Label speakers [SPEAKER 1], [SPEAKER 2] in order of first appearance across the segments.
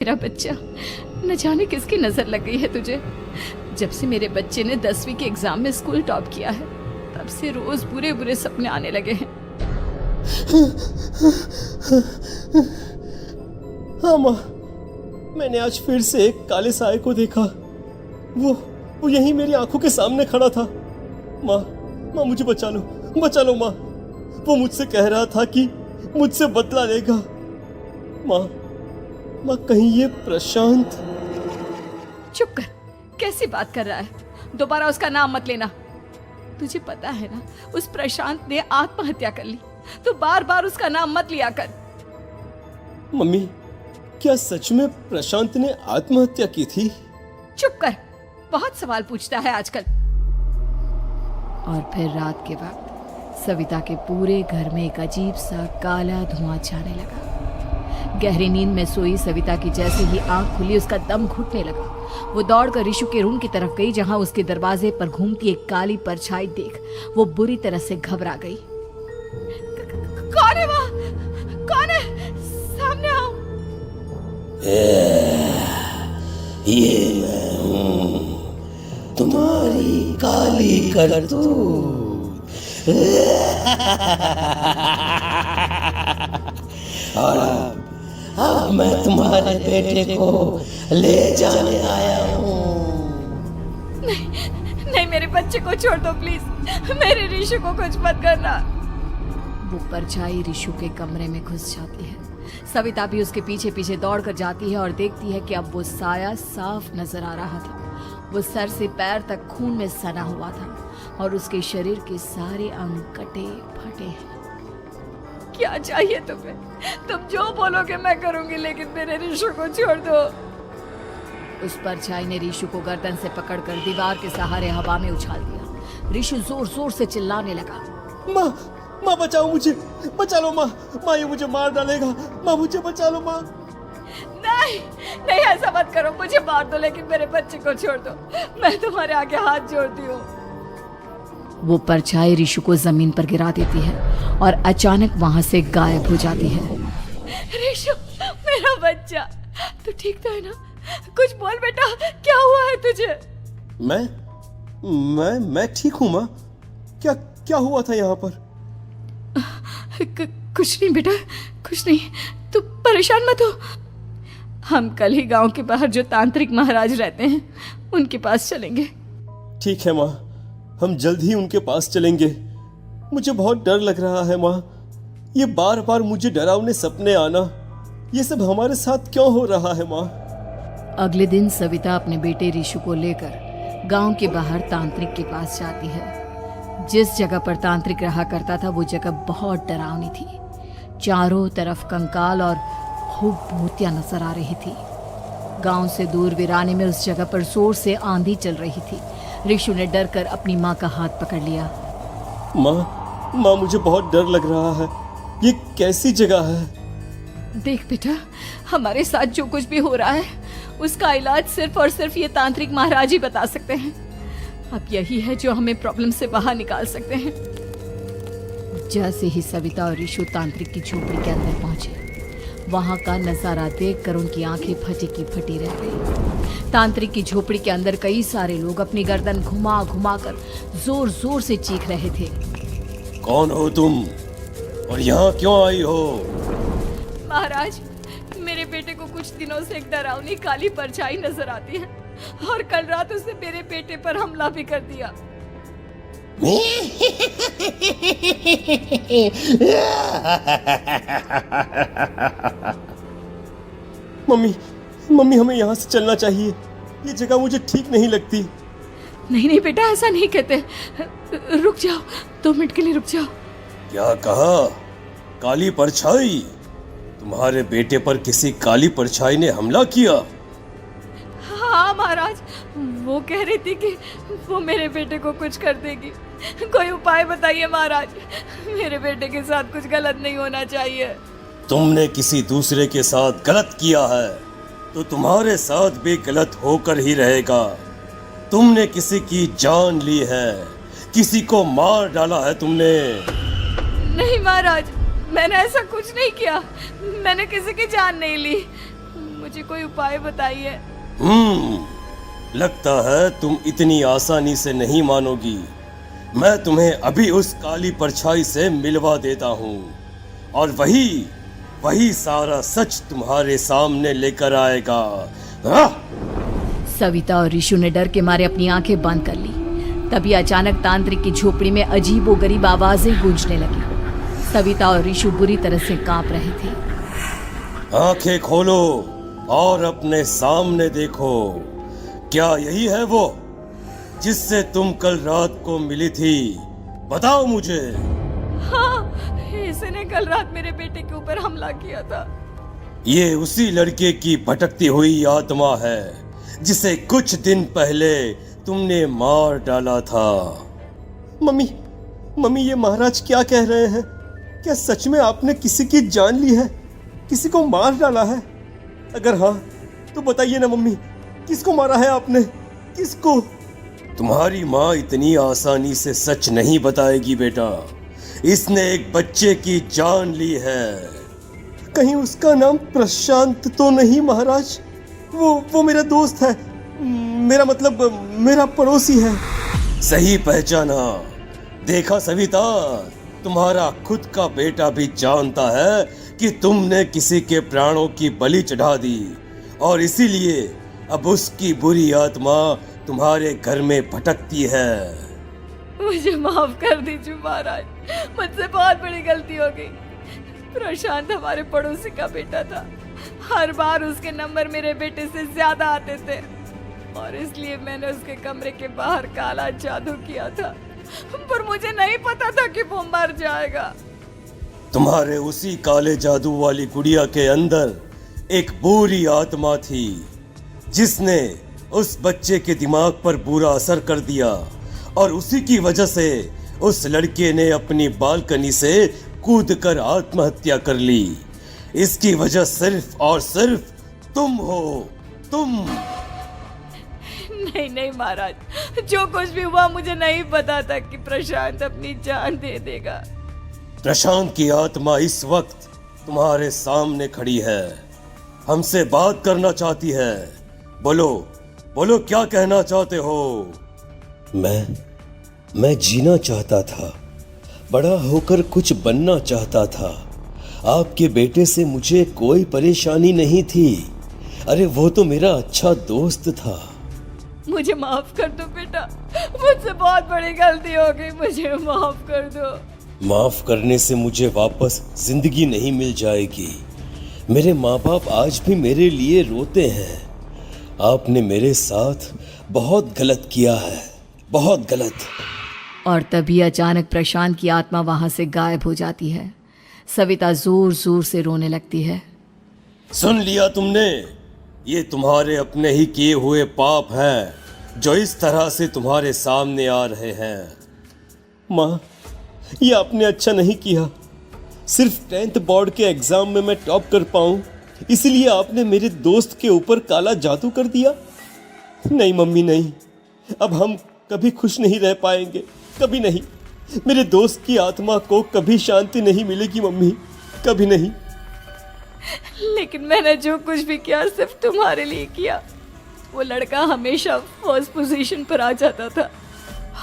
[SPEAKER 1] मेरा बच्चा, न जाने किसकी नजर लग गई है तुझे। जब से मेरे बच्चे ने 10वीं के एग्जाम में स्कूल टॉप किया है, तब से रोज बुरे बुरे सपने आने लगे हैं।
[SPEAKER 2] हाँ माँ, मैंने आज फिर से एक काले साए को देखा। वो यहीं मेरी आंखों के सामने खड़ा था। माँ मुझे बचा लो माँ। वो मुझसे कह रहा था कि मुझसे बदला लेगा। माँ कहीं ये प्रशांत।
[SPEAKER 1] चुप कर, कैसी बात कर रहा है? दोबारा उसका नाम मत लेना। तुझे पता है ना, उस प्रशांत ने आत्महत्या कर ली। तो बार बार उसका नाम मत लिया कर।
[SPEAKER 2] मम्मी, क्या सच में प्रशांत ने आत्महत्या की थी?
[SPEAKER 1] चुप कर, बहुत सवाल पूछता है आजकल। और फिर रात के वक्त सविता के पूरे घर में एक अजीब सा काला धुआं छाने लगा। गहरी नींद में सोई सविता की जैसे ही आंख खुली, उसका दम घुटने लगा। वो दौड़कर ऋषु के रूम की तरफ गई, जहां उसके दरवाजे पर घूमती एक काली परछाई देख वो बुरी तरह से घबरा गई। कौन है वहाँ? कौन है? सामने आओ।
[SPEAKER 3] ये मैं हूँ, तुम्हारी काली करतूत। और अब मैं तुम्हारे बेटे को ले जाने आया हूँ।
[SPEAKER 1] नहीं, मेरे बच्चे को छोड़ दो प्लीज। मेरे ऋषु को कुछ मत करना। वो परछाई ऋषु के कमरे में घुस जाती है। सविता भी उसके पीछे पीछे दौड़कर जाती है और देखती है कि अब वो साया साफ नजर आ रहा था। वो सर से पैर तक खून में सना हुआ था और उसके शरीर के सारे अंग कटे फटे हैं। क्या चाहिए तुम्हें? तुम जो बोलोगे मैं करूंगी, लेकिन मेरे ऋषु को छोड़ दो। उस परछाई ने ऋषु को गर्दन से पकड़कर दीवार के सहारे हवा में उछाल दिया। ऋषु जोर जोर से चिल्लाने लगा।
[SPEAKER 2] माँ बचाओ मुझे, बचा लो माँ। ये मुझे मार डालेगा। माँ मुझे बचा लो माँ।
[SPEAKER 1] नहीं, ऐसा मत करो। मुझे मार दो, लेकिन मेरे बच्चे को छोड़ दो। मैं तुम्हारे आगे हाथ जोड़ती हूँ। वो परछाई ऋषु को जमीन पर गिरा देती है और अचानक वहां से गायब हो जाती है। ऋषु, मेरा बच्चा, तू ठीक तो है ना? कुछ बोल बेटा, क्या हुआ है तुझे?
[SPEAKER 2] मैं ठीक हूँ माँ। क्या हुआ था यहाँ पर?
[SPEAKER 1] कुछ नहीं बेटा, कुछ नहीं। तू परेशान मत हो। हम कल ही गांव के बाहर जो तांत्रिक महाराज रहते हैं, उनके पास चलेंगे।
[SPEAKER 2] ठीक है माँ, हम जल्द ही उनके पास चलेंगे। मुझे बहुत डर लग रहा है माँ। ये बार बार मुझे डरावने सपने आना, ये सब हमारे साथ क्यों हो रहा है माँ?
[SPEAKER 1] अगले दिन सविता अपने बेटे ऋषु को लेकर गांव के बाहर तांत्रिक के पास जाती है। जिस जगह पर तांत्रिक रहा करता था, वो जगह बहुत डरावनी थी। चारों तरफ कंकाल और खूब भूतियां नजर आ रही थी। गांव से दूर वीराने में उस जगह पर जोर से आंधी चल रही थी। ऋषु ने डर कर अपनी माँ का हाथ पकड़ लिया।
[SPEAKER 2] माँ मुझे बहुत डर लग रहा है। ये कैसी जगह है?
[SPEAKER 1] देख बेटा, हमारे साथ जो कुछ भी हो रहा है, उसका इलाज सिर्फ और सिर्फ ये तांत्रिक महाराज ही बता सकते हैं। अब यही है जो हमें प्रॉब्लम से बाहर निकाल सकते हैं। जैसे ही सविता और ऋषु तांत्रिक की झोपड़ी के अंदर पहुंचे, वहां का नजारा देखकर उनकी आंखें फटी की फटी रह गई। तांत्रिक की झोपड़ी के अंदर कई सारे लोग अपनी गर्दन घुमा घुमा कर जोर जोर से चीख रहे थे।
[SPEAKER 2] कौन हो तुम और यहाँ क्यों आई हो?
[SPEAKER 1] महाराज, मेरे बेटे को कुछ दिनों से एक डरावनी काली परछाई नजर आती है और कल रात उसने मेरे बेटे पर हमला भी कर दिया।
[SPEAKER 2] मम्मी हमें यहाँ से चलना चाहिए। ये जगह मुझे ठीक नहीं लगती।
[SPEAKER 1] नहीं बेटा, ऐसा नहीं कहते। रुक जाओ, 2 मिनट के लिए रुक जाओ।
[SPEAKER 2] क्या कहा? काली परछाई? तुम्हारे बेटे पर किसी काली परछाई ने हमला किया?
[SPEAKER 1] हाँ महाराज, वो कह रही थी कि वो मेरे बेटे को कुछ कर देगी। कोई उपाय बताइए महाराज, मेरे बेटे के साथ कुछ गलत नहीं होना चाहिए।
[SPEAKER 2] तुमने किसी दूसरे के साथ गलत किया है तो तुम्हारे साथ भी गलत होकर ही रहेगा। तुमने किसी की जान ली है, किसी को मार डाला है तुमने।
[SPEAKER 1] नहीं महाराज, मैंने ऐसा कुछ नहीं किया। मैंने किसी की जान नहीं ली। मुझे कोई उपाय बताइए।
[SPEAKER 2] लगता है तुम इतनी आसानी से नहीं मानोगी। मैं तुम्हें अभी उस काली परछाई से मिलवा देता हूँ और वही सारा सच तुम्हारे सामने लेकर आएगा। हाँ?
[SPEAKER 1] सविता और ऋषु ने डर के मारे अपनी आंखें बंद कर ली। तभी अचानक तांत्रिक की झोपड़ी में अजीबोगरीब आवाजें गूंजने लगी। सविता और ऋषु बुरी तरह से कांप रहे थे।
[SPEAKER 2] आंखें खोलो और अपने सामने देखो। क्या यही है वो जिससे तुम कल रात को मिली थी? बताओ मुझे।
[SPEAKER 1] हाँ, इसने कल रात मेरे बेटे के ऊपर हमला किया था।
[SPEAKER 2] ये उसी लड़के की भटकती हुई आत्मा है जिसे कुछ दिन पहले तुमने मार डाला था। मम्मी ये महाराज क्या कह रहे हैं? क्या सच में आपने किसी की जान ली है? किसी को मार डाला है? अगर हाँ तो बताइए ना मम्मी, किसको मारा है आपने? किसको? तुम्हारी माँ इतनी आसानी से सच नहीं बताएगी बेटा। इसने एक बच्चे की जान ली है। कहीं उसका नाम प्रशांत तो नहीं महाराज? वो मेरा दोस्त है, मेरा मतलब मेरा पड़ोसी है। सही पहचाना। देखा सविता, तुम्हारा खुद का बेटा भी जानता है कि तुमने किसी के प्राणों की बलि चढ़ा दी और इसीलिए अब उसकी बुरी आत्मा तुम्हारे घर में भटकती है।
[SPEAKER 1] मुझे माफ कर दीजिए महाराज, मुझसे बहुत बड़ी गलती हो गई। प्रशांत हमारे पड़ोसी का बेटा था। हर बार उसके नंबर मेरे बेटे से ज्यादा आते थे और इसलिए मैंने उसके कमरे के बाहर काला जादू किया था, पर मुझे नहीं पता था कि वो मर जाएगा।
[SPEAKER 2] तुम्हारे उसी काले जादू वाली गुड़िया के अंदर एक बुरी आत्मा थी जिसने उस बच्चे के दिमाग पर बुरा असर कर दिया और उसी की वजह से उस लड़के ने अपनी बालकनी से कूदकर आत्महत्या कर ली। इसकी वजह सिर्फ और सिर्फ तुम हो, तुम।
[SPEAKER 1] नहीं महाराज, जो कुछ भी हुआ मुझे नहीं पता था कि प्रशांत अपनी जान दे देगा।
[SPEAKER 2] प्रशांत की आत्मा इस वक्त तुम्हारे सामने खड़ी है, हमसे बात करना चाहती है। बोलो क्या कहना चाहते हो? मैं जीना चाहता था, बड़ा होकर कुछ बनना चाहता था। आपके बेटे से मुझे कोई परेशानी नहीं थी। अरे वो तो मेरा अच्छा दोस्त था।
[SPEAKER 1] मुझे माफ कर दो बेटा, मुझसे बहुत बड़ी गलती हो गई, मुझे माफ कर दो।
[SPEAKER 2] माफ करने से मुझे वापस जिंदगी नहीं मिल जाएगी। मेरे माँ बाप आज भी मेरे लिए रोते हैं। आपने मेरे साथ बहुत गलत किया है, बहुत गलत।
[SPEAKER 1] और तभी अचानक प्रशांत की आत्मा वहां से गायब हो जाती है। सविता जोर जोर से रोने लगती है।
[SPEAKER 2] सुन लिया तुमने? ये तुम्हारे अपने ही किए हुए पाप हैं जो इस तरह से तुम्हारे सामने आ रहे हैं। माँ, ये आपने अच्छा नहीं किया। सिर्फ 10th बोर्ड के एग्जाम में मैं टॉप कर पाऊं, इसलिए आपने मेरे दोस्त के ऊपर काला जादू कर दिया। नहीं मम्मी नहीं, अब हम कभी खुश नहीं रह पाएंगे, कभी नहीं। मेरे दोस्त की आत्मा को कभी शांति नहीं मिलेगी मम्मी, कभी नहीं।
[SPEAKER 1] लेकिन मैंने जो कुछ भी किया सिर्फ तुम्हारे लिए किया। वो लड़का हमेशा फर्स्ट पोजीशन पर आ जाता था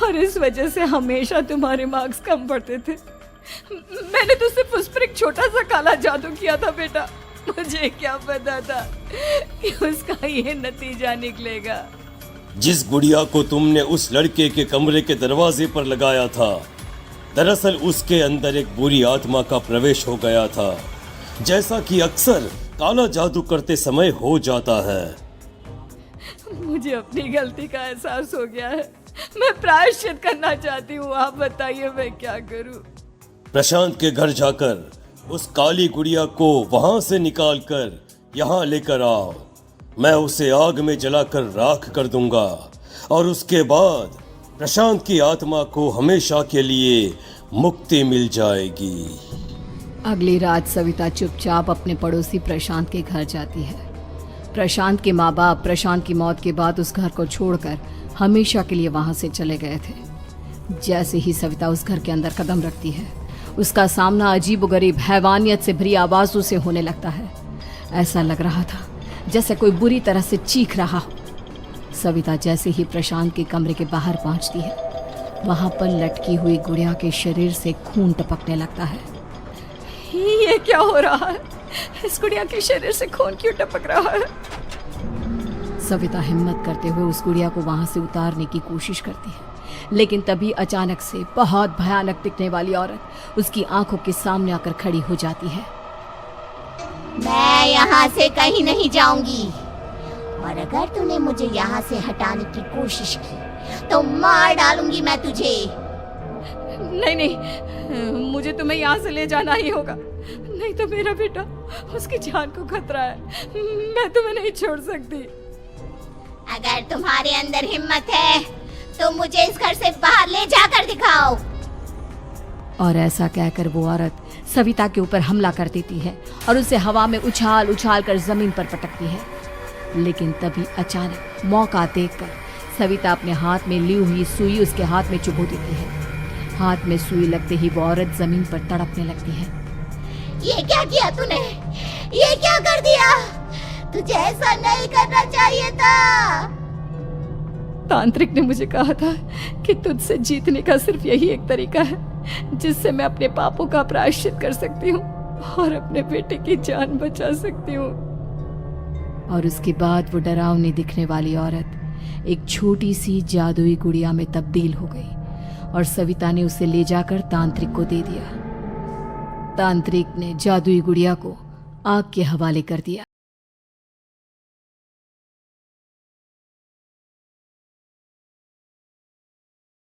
[SPEAKER 1] और इस वजह से हमेशा तुम्हारे मार्क्स कम पड़ते थे। मैंने तो सिर्फ उस पर एक छोटा सा काला जादू किया था बेटा। मुझे क्या पता था कि उसका ये नतीजा निकलेगा।
[SPEAKER 2] जिस गुड़िया को तुमने उस लड़के के कमरे के दरवाजे पर लगाया था, दरअसल उसके अंदर एक बुरी आत्मा का प्रवेश हो गया था, जैसा कि अक्सर काला जादू करते समय हो जाता है।
[SPEAKER 1] मुझे अपनी गलती का एहसास हो गया है। मैं प्रायश्चित करना चाहती हूँ, आप बताइए मैं क्या करूँ?
[SPEAKER 2] प्रशांत के घर जाकर उस काली गुड़िया को वहां से निकालकर यहाँ लेकर आओ। मैं उसे आग में जलाकर राख कर दूंगा और उसके बाद प्रशांत की आत्मा को हमेशा के लिए मुक्ति मिल जाएगी।
[SPEAKER 1] अगली रात सविता चुपचाप अपने पड़ोसी प्रशांत के घर जाती है। प्रशांत के माँ बाप प्रशांत की मौत के बाद उस घर को छोड़कर हमेशा के लिए वहां से चले गए थे। जैसे ही सविता उस घर के अंदर कदम रखती है, उसका सामना अजीबोगरीब हैवानियत से भरी आवाजों से होने लगता है। ऐसा लग रहा था जैसे कोई बुरी तरह से चीख रहा हो। सविता जैसे ही प्रशांत के कमरे के बाहर पहुंचती है, वहां पर लटकी हुई गुड़िया के शरीर से खून टपकने लगता है। ये क्या हो रहा है? इस गुड़िया के शरीर से खून क्यों टपक रहा है? सविता हिम्मत करते हुए उस गुड़िया को वहां से उतारने की कोशिश करती है, लेकिन तभी अचानक से बहुत भयानक दिखने वाली औरत उसकी आंखों के सामने आकर खड़ी हो जाती है।
[SPEAKER 4] मैं यहाँ से कहीं नहीं जाऊंगी, और अगर तूने मुझे यहाँ से हटाने की कोशिश की तो मार डालूंगी मैं तुझे।
[SPEAKER 1] नहीं नहीं, मुझे तुम्हें यहाँ से ले जाना ही होगा, नहीं तो मेरा बेटा, उसकी जान को खतरा है। मैं तुम्हें नहीं छोड़ सकती।
[SPEAKER 4] अगर तुम्हारे अंदर हिम्मत है तो मुझे इस घर से बाहर ले जाकर दिखाओ।
[SPEAKER 1] और ऐसा कहकर वो औरत सविता के ऊपर हमला कर देती है और उसे हवा में उछाल उछाल कर जमीन पर पटकती है। लेकिन तभी अचानक मौका देखकर सविता अपने हाथ में ली हुई सुई उसके हाथ में चुभो देती है। हाथ में सुई लगते ही वो औरत जमीन पर तड़पने लगती है।
[SPEAKER 4] ये क्या किया तूने? ये क्या कर दिया? तुझे ऐसा नहीं करना चाहिए था।
[SPEAKER 1] तांत्रिक ने मुझे कहा था कि तुझसे जीतने का सिर्फ यही एक तरीका है जिससे मैं अपने पापों का प्रायश्चित कर सकती हूँ और अपने बेटे की जान बचा सकती हूँ। और उसके बाद वो डरावनी दिखने वाली औरत एक छोटी सी जादुई गुड़िया में तब्दील हो गई और सविता ने उसे ले जाकर तांत्रिक को दे दिया। तांत्रिक ने जादुई गुड़िया को आग के हवाले कर दिया